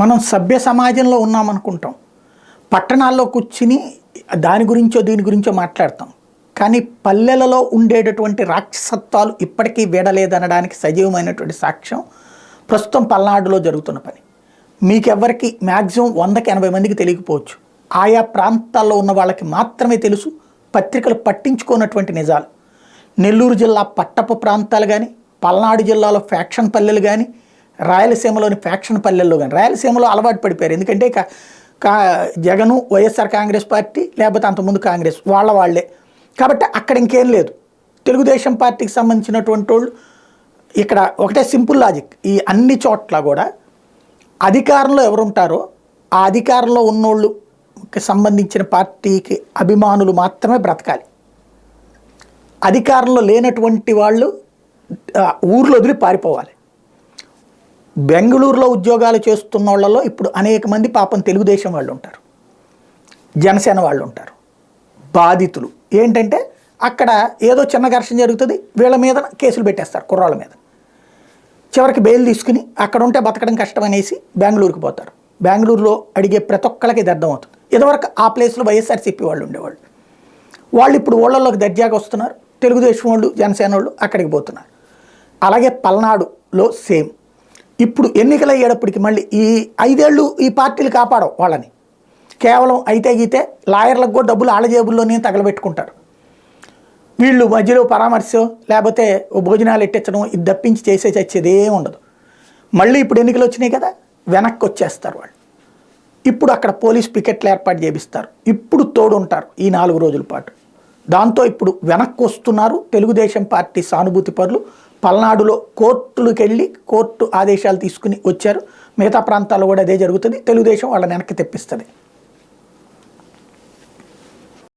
మనం సభ్య సమాజంలో ఉన్నామనుకుంటాం. పట్టణాల్లో కూర్చుని దాని గురించో దీని గురించో మాట్లాడతాం. కానీ పల్లెలలో ఉండేటటువంటి రాక్షసత్వాలు ఇప్పటికీ వీడలేదనడానికి సజీవమైనటువంటి సాక్ష్యం ప్రస్తుతం పల్నాడులో జరుగుతున్న పని. మీకెవ్వరికి మ్యాక్సిమం 100కి 80 మందికి తెలియకపోవచ్చు. ఆయా ప్రాంతాల్లో ఉన్న వాళ్ళకి మాత్రమే తెలుసు పత్రికలు పట్టించుకోనటువంటి నిజాలు. నెల్లూరు జిల్లా పట్టపు ప్రాంతాలు కానీ, పల్నాడు జిల్లాలో ఫ్యాక్షన్ పల్లెలు కానీ, రాయలసీమలోని ఫ్యాక్షన్ పల్లెల్లో కానీ, రాయలసీమలో అలవాటు పడిపోయారు. ఎందుకంటే జగను, వైఎస్ఆర్ కాంగ్రెస్ పార్టీ, లేకపోతే అంతకుముందు కాంగ్రెస్ వాళ్ళే కాబట్టి అక్కడ ఇంకేం లేదు. తెలుగుదేశం పార్టీకి సంబంధించినటువంటి వాళ్ళు ఇక్కడ ఒకటే సింపుల్ లాజిక్, ఈ అన్ని చోట్ల కూడా అధికారంలో ఎవరుంటారో ఆ అధికారంలో ఉన్నోళ్ళకి సంబంధించిన పార్టీకి అభిమానులు మాత్రమే బ్రతకాలి. అధికారంలో లేనటువంటి వాళ్ళు ఊర్లో వదిలి పారిపోవాలి. బెంగళూరులో ఉద్యోగాలు చేస్తున్న వాళ్ళలో ఇప్పుడు అనేక మంది పాపం తెలుగుదేశం వాళ్ళు ఉంటారు, జనసేన వాళ్ళు ఉంటారు. బాధితులు ఏంటంటే అక్కడ ఏదో చిన్న ఘర్షణ జరుగుతుంది, వీళ్ళ మీద కేసులు పెట్టేస్తారు, కుర్రాళ్ళ మీద. చివరికి బెయిల్ తీసుకుని అక్కడ ఉంటే బతకడం కష్టం అనేసి బెంగళూరుకి పోతారు. బెంగళూరులో అడిగే ప్రతి ఒక్కళ్ళకి ఇది అర్థమవుతుంది. ఇదివరకు ఆ ప్లేస్లో వైఎస్ఆర్సీపీ వాళ్ళు ఉండేవాళ్ళు. వాళ్ళు ఇప్పుడు ఊళ్ళల్లోకి దర్జాగా వస్తున్నారు. తెలుగుదేశం వాళ్ళు, జనసేన వాళ్ళు అక్కడికి పోతున్నారు. అలాగే పల్నాడులో సేమ్. ఇప్పుడు ఎన్నికలు అయ్యేటప్పటికి మళ్ళీ ఈ 5 ఏళ్ళు ఈ పార్టీలు కాపాడవు వాళ్ళని. కేవలం అయితే గీతే లాయర్లకు కూడా డబ్బులు ఆళ్ళ జేబుల్లోనే తగలబెట్టుకుంటారు. వీళ్ళు మధ్యలో పరామర్శ లేకపోతే భోజనాలు ఎట్టించడం ఇది తప్పించి చచ్చేది ఏమి ఉండదు. మళ్ళీ ఇప్పుడు ఎన్నికలు వచ్చినాయి కదా, వెనక్కి వచ్చేస్తారు వాళ్ళు. ఇప్పుడు అక్కడ పోలీస్ పికెట్లు ఏర్పాటు చేపిస్తారు. ఇప్పుడు తోడుంటారు ఈ 4 రోజుల పాటు. దాంతో ఇప్పుడు వెనక్కి వస్తున్నారు తెలుగుదేశం పార్టీ సానుభూతి పరులు. పల్నాడులో కోర్టులకు వెళ్ళి కోర్టు ఆదేశాలు తీసుకుని వచ్చారు. మిగతా ప్రాంతాల్లో కూడా అదే జరుగుతుంది. తెలుగుదేశం వాళ్ళని వెనక్కి తెప్పిస్తుంది.